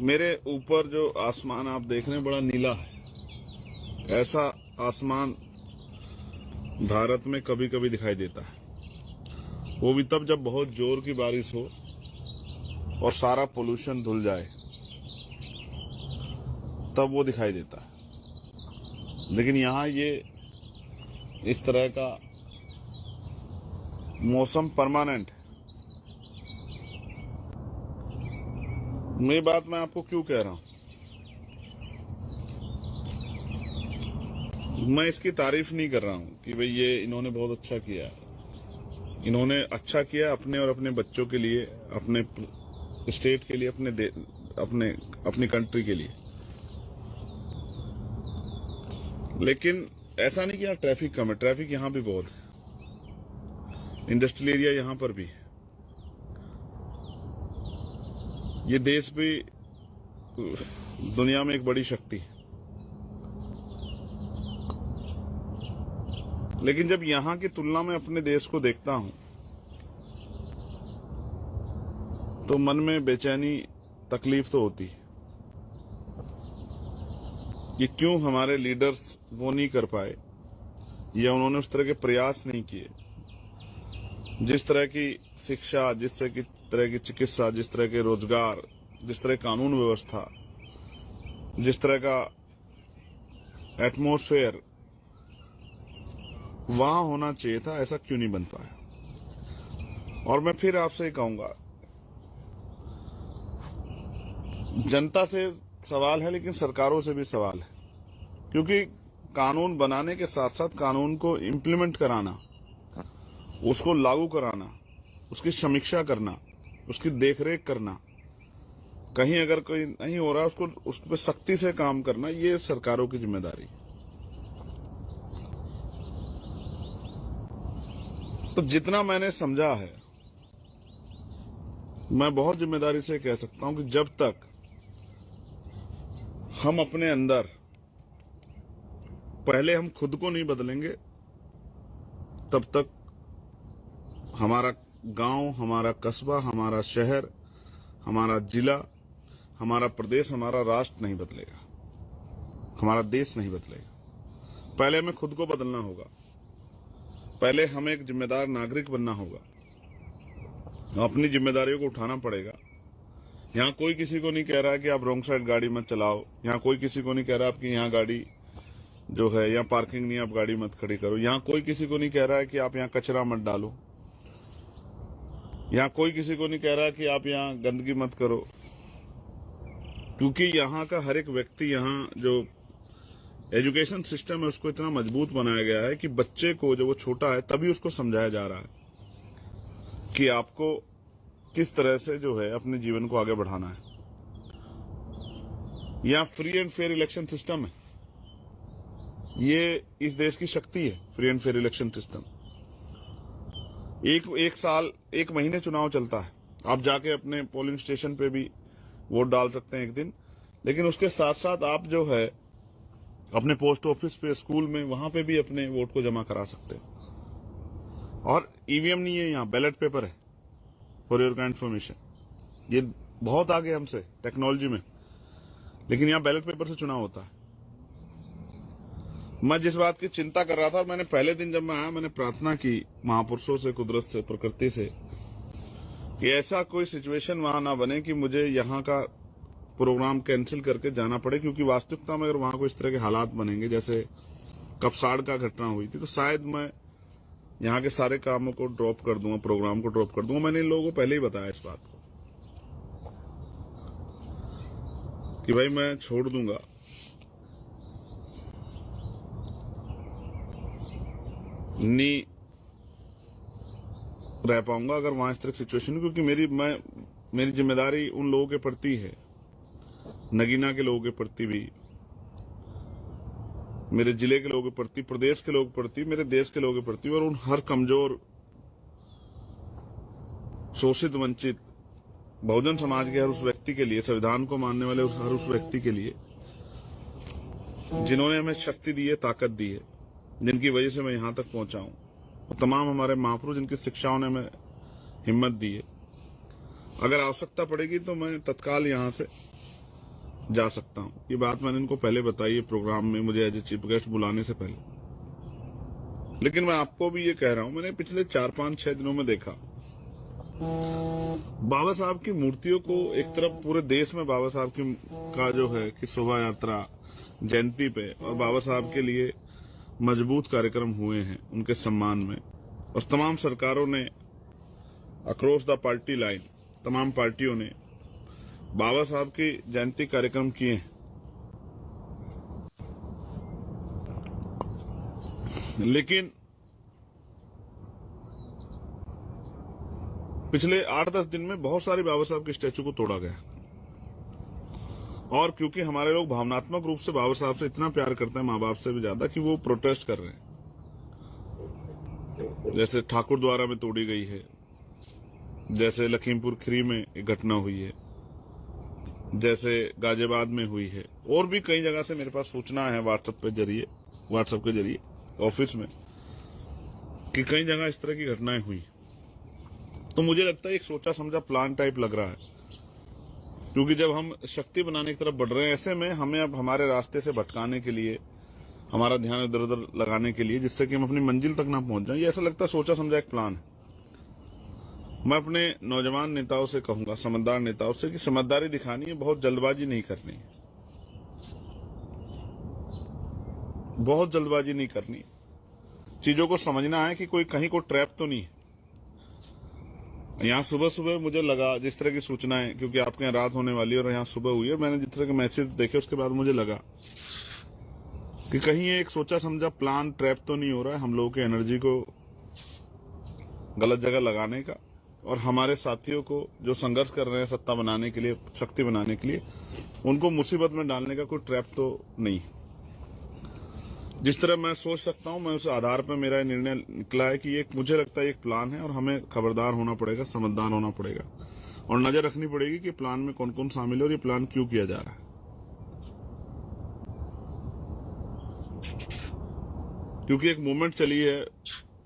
मेरे ऊपर जो आसमान आप देख रहे हैं बड़ा नीला है। ऐसा आसमान भारत में कभी कभी दिखाई देता है, वो भी तब जब बहुत जोर की बारिश हो और सारा पोल्यूशन धुल जाए, तब वो दिखाई देता है। लेकिन यहाँ ये इस तरह का मौसम परमानेंट है। मेरी बात मैं आपको क्यों कह रहा हूं, मैं इसकी तारीफ नहीं कर रहा हूं कि भाई ये इन्होंने बहुत अच्छा किया। इन्होंने अच्छा किया अपने और अपने बच्चों के लिए, अपने स्टेट के लिए, अपनी कंट्री के लिए। लेकिन ऐसा नहीं कि यहाँ ट्रैफिक कम है, ट्रैफिक यहाँ भी बहुत है। इंडस्ट्रियल एरिया यहाँ पर भी है। ये देश भी दुनिया में एक बड़ी शक्ति है। लेकिन जब यहाँ की तुलना में अपने देश को देखता हूं तो मन में बेचैनी, तकलीफ तो होती है कि क्यों हमारे लीडर्स वो नहीं कर पाए या उन्होंने उस तरह के प्रयास नहीं किए। जिस तरह की शिक्षा, जिस तरह की चिकित्सा, जिस तरह के रोजगार, जिस तरह कानून व्यवस्था, जिस तरह का एटमॉस्फेयर वहां होना चाहिए था, ऐसा क्यों नहीं बन पाया। और मैं फिर आपसे कहूंगा, जनता से सवाल है लेकिन सरकारों से भी सवाल है, क्योंकि कानून बनाने के साथ साथ कानून को इम्प्लीमेंट कराना, उसको लागू कराना, उसकी समीक्षा करना, उसकी देखरेख करना, कहीं अगर कोई नहीं हो रहा उसको उस पर सख्ती से काम करना, ये सरकारों की जिम्मेदारी है। तो जितना मैंने समझा है, मैं बहुत जिम्मेदारी से कह सकता हूं कि जब तक हम अपने अंदर पहले हम खुद को नहीं बदलेंगे, तब तक हमारा गांव, हमारा कस्बा, हमारा शहर, हमारा जिला, हमारा प्रदेश, हमारा राष्ट्र नहीं बदलेगा, हमारा देश नहीं बदलेगा। पहले हमें खुद को बदलना होगा। पहले हमें एक जिम्मेदार नागरिक बनना होगा। अपनी जिम्मेदारियों को उठाना पड़ेगा। यहाँ कोई किसी को नहीं कह रहा है कि आप रॉन्ग साइड गाड़ी मत चलाओ। यहाँ कोई किसी को नहीं कह रहा आपकी यहाँ गाड़ी जो है, यहाँ पार्किंग नहीं, आप गाड़ी मत खड़ी करो। यहाँ कोई किसी को नहीं कह रहा है कि आप यहाँ कचरा मत डालो। यहाँ कोई किसी को नहीं कह रहा है कि आप यहाँ गंदगी मत करो, क्योंकि यहाँ का हर एक व्यक्ति, यहाँ जो एजुकेशन सिस्टम है उसको इतना मजबूत बनाया गया है कि बच्चे को जब वो छोटा है तभी उसको समझाया जा रहा है कि आपको किस तरह से जो है अपने जीवन को आगे बढ़ाना है। यहाँ free and fair election system है। ये इस देश की शक्ति है, free and fair election system. एक महीने चुनाव चलता है। आप जाके अपने पोलिंग स्टेशन पे भी वोट डाल सकते हैं एक दिन। लेकिन उसके साथ साथ आप जो है अपने पोस्ट ऑफिस पे, स्कूल में, वहां पे भी अपने वोट को जमा करा सकते हैं। और ईवीएम नहीं है, यहाँ बैलेट पेपर है। फॉर योर काइंड इन्फॉर्मेशन, ये बहुत आगे हमसे टेक्नोलॉजी में, लेकिन यहाँ बैलेट पेपर से चुनाव होता है। मैं जिस बात की चिंता कर रहा था, मैंने पहले दिन जब मैं आया, मैंने प्रार्थना की महापुरुषों से, कुदरत से, प्रकृति से, कि ऐसा कोई सिचुएशन वहां ना बने कि मुझे यहाँ का प्रोग्राम कैंसिल करके जाना पड़े। क्योंकि वास्तविकता में अगर वहां को इस तरह के हालात बनेंगे जैसे कपसाड़ का घटना हुई थी, तो शायद मैं यहाँ के सारे कामों को ड्रॉप कर दूंगा, प्रोग्राम को ड्रॉप कर दूंगा। मैंने इन लोगों को पहले ही बताया इस बात को कि भाई मैं छोड़ दूंगा। नहीं रह पाऊंगा अगर वहां इस तरह की सिचुएशन, क्योंकि मेरी जिम्मेदारी उन लोगों के प्रति है, नगीना के लोगों के प्रति भी, मेरे जिले के लोगों के प्रति, प्रदेश के लोगों के प्रति, मेरे देश के लोगों के प्रति, और उन हर कमजोर, शोषित, वंचित बहुजन समाज के हर उस व्यक्ति के लिए, संविधान को मानने वाले हर उस व्यक्ति के लिए जिन्होंने हमें शक्ति दी है, ताकत दी है, जिनकी वजह से मैं यहां तक पहुंचा हूं। और तमाम हमारे महापुरुष जिनकी शिक्षाओं ने हमें हिम्मत दी है। अगर आवश्यकता पड़ेगी तो मैं तत्काल यहां से जा सकता हूं। ये बात मैंने इनको पहले बताई है प्रोग्राम में, मुझे एज ए चीफ गेस्ट बुलाने से पहले। लेकिन मैं आपको भी ये कह रहा हूं, मैंने पिछले 4-5-6 दिनों में देखा बाबा साहब की मूर्तियों को एक तरफ पूरे देश में बाबा साहब की का जो है कि शोभा यात्रा जयंती पे और बाबा साहब के लिए मजबूत कार्यक्रम हुए हैं उनके सम्मान में, और तमाम सरकारों ने अक्रॉस द पार्टी लाइन, तमाम पार्टियों ने बाबा साहब की जयंती कार्यक्रम किए हैं। लेकिन पिछले 8-10 दिन में बहुत सारे बाबा साहब के स्टैचू को तोड़ा गया, और क्योंकि हमारे लोग भावनात्मक रूप से बाबा साहब से इतना प्यार करते हैं, माँ बाप से भी ज्यादा, कि वो प्रोटेस्ट कर रहे हैं। जैसे ठाकुर द्वारा में तोड़ी गई है, जैसे लखीमपुर खीरी में एक घटना हुई है, जैसे गाजियाबाद में हुई है, और भी कई जगह से मेरे पास सूचना है व्हाट्सएप के जरिए ऑफिस में कि कई जगह इस तरह की घटनाएं हुई। तो मुझे लगता है एक सोचा समझा प्लान टाइप लग रहा है, क्योंकि जब हम शक्ति बनाने की तरफ बढ़ रहे हैं, ऐसे में हमें अब हमारे रास्ते से भटकाने के लिए, हमारा ध्यान इधर उधर लगाने के लिए, जिससे कि हम अपनी मंजिल तक ना पहुंच जाए, ये ऐसा लगता है सोचा समझा एक प्लान है। मैं अपने नौजवान नेताओं से कहूंगा, समझदार नेताओं से, कि समझदारी दिखानी है, बहुत जल्दबाजी नहीं करनी है, बहुत जल्दबाजी नहीं करनी। चीजों को समझना है कि कोई कहीं को ट्रैप तो नहीं है। यहाँ सुबह सुबह मुझे लगा, जिस तरह की सूचनाएं, क्योंकि आपके यहाँ रात होने वाली है और यहाँ सुबह हुई है, मैंने जिस तरह के मैसेज देखे उसके बाद मुझे लगा कि कहीं एक सोचा समझा प्लान ट्रैप तो नहीं हो रहा है हम लोगों की एनर्जी को गलत जगह लगाने का, और हमारे साथियों को जो संघर्ष कर रहे हैं सत्ता बनाने के लिए, शक्ति बनाने के लिए, उनको मुसीबत में डालने का कोई ट्रैप तो नहीं। जिस तरह मैं सोच सकता हूं, मैं उस आधार पर मेरा निर्णय निकला है कि एक, मुझे लगता है एक प्लान है, और हमें खबरदार होना पड़ेगा, समझदार होना पड़ेगा, और नजर रखनी पड़ेगी कि प्लान में कौन कौन शामिल है और ये प्लान क्यों किया जा रहा है। क्योंकि एक मूवमेंट चली है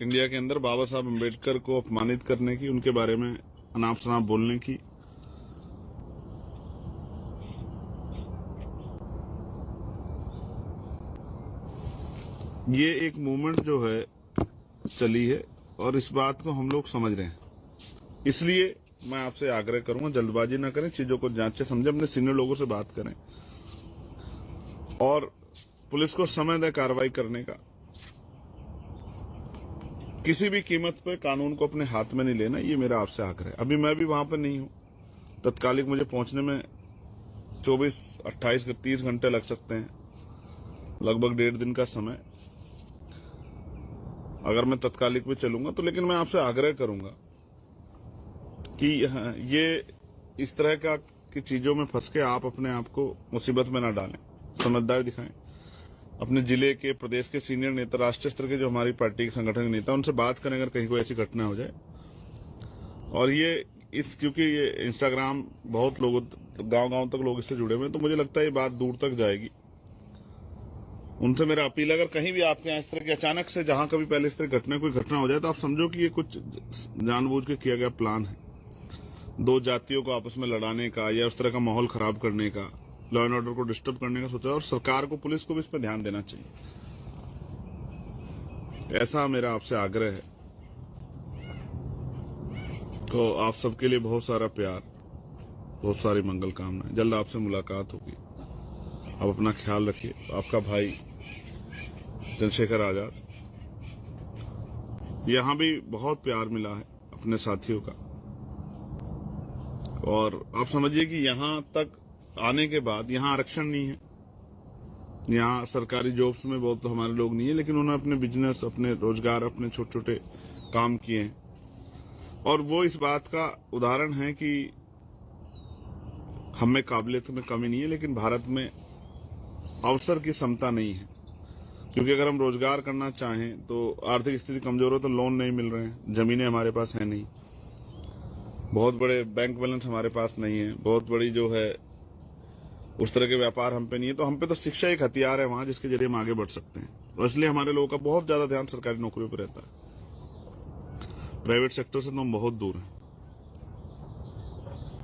इंडिया के अंदर बाबा साहब अम्बेडकर को अपमानित करने की, उनके बारे में अनाप शनाप बोलने की। ये एक मूवमेंट जो है चली है, और इस बात को हम लोग समझ रहे हैं। इसलिए मैं आपसे आग्रह करूंगा, जल्दबाजी ना करें, चीजों को जांचें समझें, अपने सीनियर लोगों से बात करें, और पुलिस को समय दें कार्रवाई करने का। किसी भी कीमत पे कानून को अपने हाथ में नहीं लेना, ये मेरा आपसे आग्रह है। अभी मैं भी वहां पर नहीं हूं, तत्कालिक मुझे पहुंचने में 24, 28, 30 घंटे लग सकते हैं, लगभग 1.5 दिन का समय, अगर मैं तत्कालिक पे चलूंगा तो। लेकिन मैं आपसे आग्रह करूंगा कि ये इस तरह का की चीजों में फंस के आप अपने आप को मुसीबत में ना डालें, समझदारी दिखाएं। अपने जिले के, प्रदेश के सीनियर नेता, राष्ट्रीय स्तर के जो हमारी पार्टी के संगठन के नेता, उनसे बात करें अगर कहीं कोई ऐसी घटना हो जाए। और ये क्योंकि ये इंस्टाग्राम, बहुत लोगों, गांव-गांव तक लोग इससे जुड़े हुए हैं, तो मुझे लगता है ये बात दूर तक जाएगी। उनसे मेरा अपील है, अगर कहीं भी आपके यहाँ इस तरह की अचानक से, जहां कभी पहले इस तरह कोई घटना हो जाए, तो आप समझो कि ये कुछ जानबूझ के किया गया प्लान है, दो जातियों को आपस में लड़ाने का, या उस तरह का माहौल खराब करने का, लॉ एंड ऑर्डर को डिस्टर्ब करने का सोचा। और सरकार को, पुलिस को भी इस पर ध्यान देना चाहिए, ऐसा मेरा आपसे आग्रह है। तो आप सबके लिए बहुत सारा प्यार, बहुत सारी मंगल कामनाएं। जल्द आपसे मुलाकात होगी। आप अपना ख्याल रखिए। आपका भाई चंद्रशेखर आजाद। यहां भी बहुत प्यार मिला है अपने साथियों का, और आप समझिए कि यहां तक आने के बाद यहाँ आरक्षण नहीं है, यहाँ सरकारी जॉब्स में बहुत तो हमारे लोग नहीं है, लेकिन उन्होंने अपने बिजनेस, अपने रोजगार, अपने छोटे छोटे काम किए हैं। और वो इस बात का उदाहरण है कि हमें काबिलियत में कमी नहीं है, लेकिन भारत में अवसर की समता नहीं है। क्योंकि अगर हम रोजगार करना चाहें तो आर्थिक स्थिति कमजोर हो तो लोन नहीं मिल रहे हैं, जमीनें हमारे पास है नहीं, बहुत बड़े बैंक बैलेंस हमारे पास नहीं है, बहुत बड़ी जो है उस तरह के व्यापार हम पे नहीं है। तो हम पे तो शिक्षा एक हथियार है वहां, जिसके जरिए हम आगे बढ़ सकते हैं। और इसलिए हमारे लोगों का बहुत ज्यादा ध्यान सरकारी नौकरियों पर रहता है, प्राइवेट सेक्टर से तो हम बहुत दूर हैं।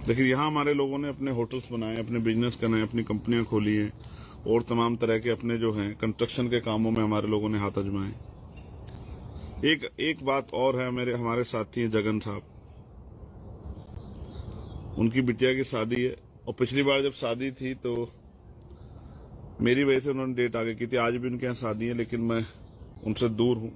लेकिन यहाँ हमारे लोगों ने अपने होटल्स बनाए, अपने बिजनेस करने, अपनी कंपनियां खोली हैं और तमाम तरह के अपने जो हैं कंस्ट्रक्शन के कामों में हमारे लोगों ने हाथ आजमाए। एक बात और है, हमारे साथी हैं जगन साहब, उनकी बिटिया की शादी है और पिछली बार जब शादी थी तो मेरी वजह से उन्होंने डेट आगे की थी। आज भी उनके यहाँ शादी है लेकिन मैं उनसे दूर हूँ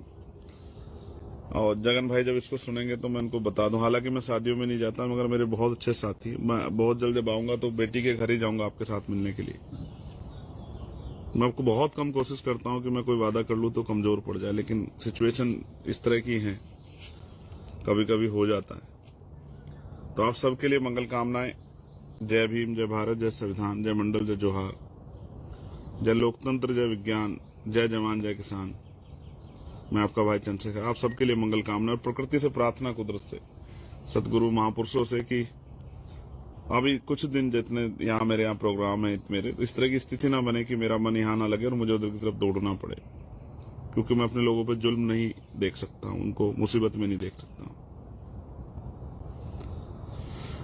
और जगन भाई जब इसको सुनेंगे तो मैं उनको बता दूं। हालांकि मैं शादियों में नहीं जाता मगर मेरे बहुत अच्छे साथी, मैं बहुत जल्द जब आऊंगा तो बेटी के घर ही जाऊंगा आपके साथ मिलने के लिए। मैं आपको बहुत कम कोशिश करता हूं कि मैं कोई वादा कर लूं तो कमजोर पड़ जाए, लेकिन सिचुएशन इस तरह की है, कभी कभी हो जाता है। तो आप सबके लिए मंगल कामनाएं। जय भीम, जय भारत, जय संविधान, जय मंडल, जय जोहार, जय लोकतंत्र, जय विज्ञान, जय जवान, जय किसान। मैं आपका भाई चंद्रशेखर, आप सबके लिए मंगल कामना। और प्रकृति से प्रार्थना, कुदरत से, सतगुरु महापुरुषों से कि अभी कुछ दिन जितने यहाँ मेरे यहाँ प्रोग्राम है मेरे, इस तरह की स्थिति ना बने कि मेरा मन यहाँ ना लगे और मुझे उधर की तरफ दौड़ना पड़े, क्योंकि मैं अपने लोगों पे जुल्म नहीं देख सकता हूँ, उनको मुसीबत में नहीं देख सकता हूँ।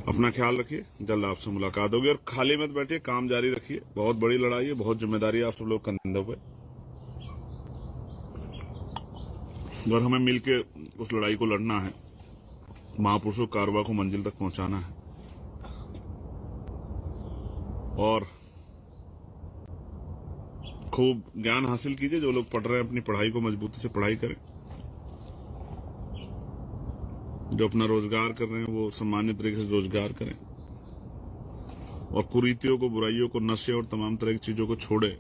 अपना ख्याल रखिए, जल्द आपसे मुलाकात होगी और खाली मत बैठिए, काम जारी रखिए। बहुत बड़ी लड़ाई है, बहुत जिम्मेदारी है आप सब लोग कंधों पे और हमें मिलके उस लड़ाई को लड़ना है, महापुरुषों कारवा को मंजिल तक पहुंचाना है। और खूब ज्ञान हासिल कीजिए, जो लोग पढ़ रहे हैं अपनी पढ़ाई को मजबूती से पढ़ाई करें, जो अपना रोजगार कर रहे हैं वो सम्मानित तरीके से रोजगार करें और कुरीतियों को, बुराइयों को, नशे और तमाम तरह की चीजों को छोड़े,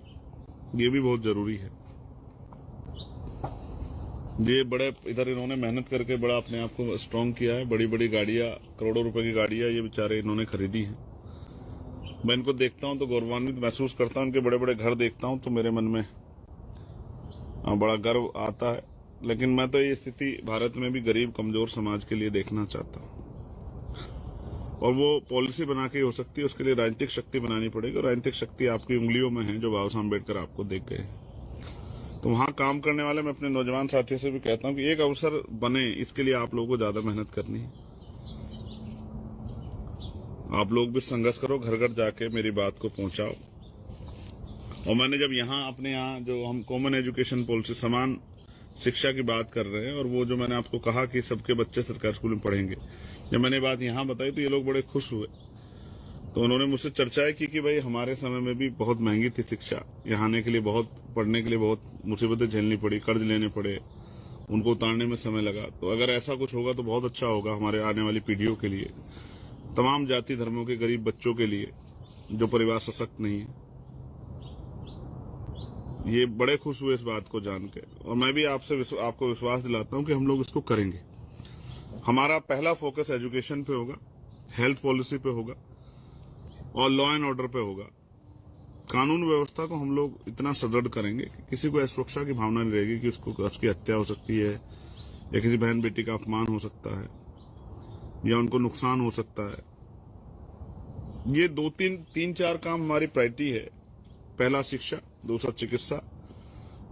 ये भी बहुत जरूरी है। ये बड़े इधर इन्होंने मेहनत करके बड़ा अपने आप को स्ट्रांग किया है, बड़ी बड़ी गाड़ियां, करोड़ों रुपए की गाड़ियां ये बेचारे इन्होंने खरीदी हैं। मैं इनको देखता हूं तो गौरवान्वित महसूस करता हूं, इनके बड़े बड़े घर देखता हूं तो मेरे मन में बड़ा गर्व आता है। लेकिन मैं तो ये स्थिति भारत में भी गरीब कमजोर समाज के लिए देखना चाहता हूं और वो पॉलिसी बना के हो सकती है, उसके लिए राजनीतिक शक्ति बनानी पड़ेगी और राजनीतिक शक्ति आपकी उंगलियों में है, जो बाबा साहब अम्बेडकर आपको देख गए। तो वहां काम करने वाले मैं अपने नौजवान साथियों से भी कहता हूं कि एक अवसर बने, इसके लिए आप लोगों को ज्यादा मेहनत करनी है। आप लोग भी संघर्ष करो, घर घर जाके मेरी बात को पहुंचाओ। और मैंने जब अपने यहाँ जो हम कॉमन एजुकेशन पॉलिसी, समान शिक्षा की बात कर रहे हैं और वो जो मैंने आपको कहा कि सबके बच्चे सरकारी स्कूल में पढ़ेंगे, जब मैंने बात यहाँ बताई तो ये लोग बड़े खुश हुए। तो उन्होंने मुझसे चर्चाएं की कि भाई हमारे समय में भी बहुत महंगी थी शिक्षा, यहाँ आने के लिए पढ़ने के लिए बहुत मुसीबतें झेलनी पड़ी, कर्ज लेने पड़े, उनको उतारने में समय लगा। तो अगर ऐसा कुछ होगा तो बहुत अच्छा होगा हमारे आने वाली पीढ़ियों के लिए, तमाम जाति धर्मों के गरीब बच्चों के लिए जो परिवार सशक्त नहीं है। ये बड़े खुश हुए इस बात को जान के और मैं भी आपको विश्वास दिलाता हूं कि हम लोग इसको करेंगे। हमारा पहला फोकस एजुकेशन पे होगा, हेल्थ पॉलिसी पे होगा और लॉ एंड ऑर्डर पे होगा। कानून व्यवस्था को हम लोग इतना सुदृढ़ करेंगे कि किसी को असुरक्षा की भावना नहीं रहेगी कि उसकी हत्या हो सकती है या किसी बहन बेटी का अपमान हो सकता है या उनको नुकसान हो सकता है। ये तीन चार काम हमारी प्रायोरिटी है। पहला शिक्षा, दूसरा चिकित्सा,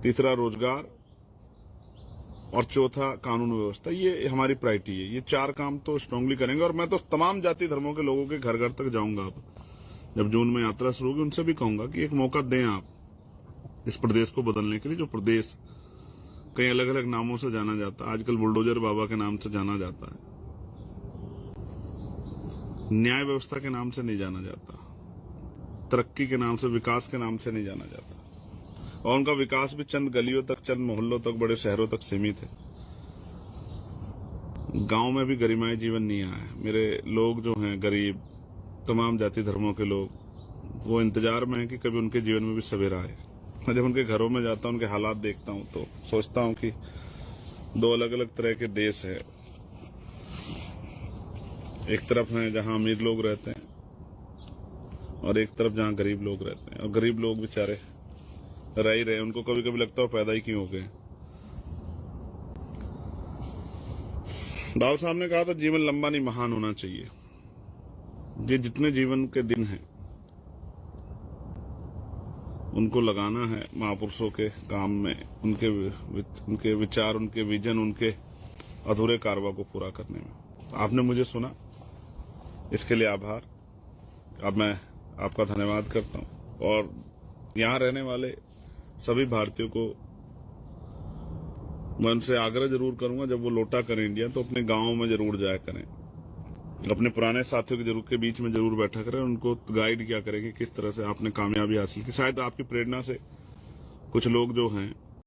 तीसरा रोजगार और चौथा कानून व्यवस्था। ये हमारी प्रायोरिटी है। ये चार काम तो स्ट्रांगली करेंगे और मैं तो तमाम जाति धर्मों के लोगों के घर घर तक जाऊंगा। अब जब जून में यात्रा शुरू होगी उनसे भी कहूंगा कि एक मौका दें आप इस प्रदेश को बदलने के लिए, जो प्रदेश कई अलग अलग नामों से जाना जाता है। आजकल बुलडोजर बाबा के नाम से जाना जाता है, न्याय व्यवस्था के नाम से नहीं जाना जाता, तरक्की के नाम से, विकास के नाम से नहीं जाना जाता। और उनका विकास भी चंद गलियों तक, चंद मोहल्लों तक, बड़े शहरों तक सीमित है। गांव में भी गरिमाई जीवन नहीं आया है। मेरे लोग जो हैं गरीब, तमाम जाति धर्मों के लोग, वो इंतजार में है कि कभी उनके जीवन में भी सवेरा आए। मैं जब उनके घरों में जाता हूं, उनके हालात देखता हूं तो सोचता हूं कि दो अलग अलग तरह के देश है। एक तरफ है जहां अमीर लोग रहते हैं और एक तरफ जहां गरीब लोग रहते हैं। और गरीब लोग बेचारे रह ही रहे, उनको कभी कभी लगता है पैदा ही क्यों हो गए। बाबा साहब ने कहा था जीवन लंबा नहीं महान होना चाहिए। ये जितने जीवन के दिन हैं उनको लगाना है महापुरुषों के काम में, उनके विचार, उनके विजन, उनके अधूरे कारवा को पूरा करने में। आपने मुझे सुना, इसके लिए आभार। अब मैं आपका धन्यवाद करता हूं और यहाँ रहने वाले सभी भारतीयों को मैं उनसे आग्रह जरूर करूंगा, जब वो लौटा करें इंडिया तो अपने गाँव में जरूर जाया करें, अपने पुराने साथियों के बीच में जरूर बैठा करें, उनको गाइड किया करें कि किस तरह से आपने कामयाबी हासिल की। शायद आपकी प्रेरणा से कुछ लोग जो हैं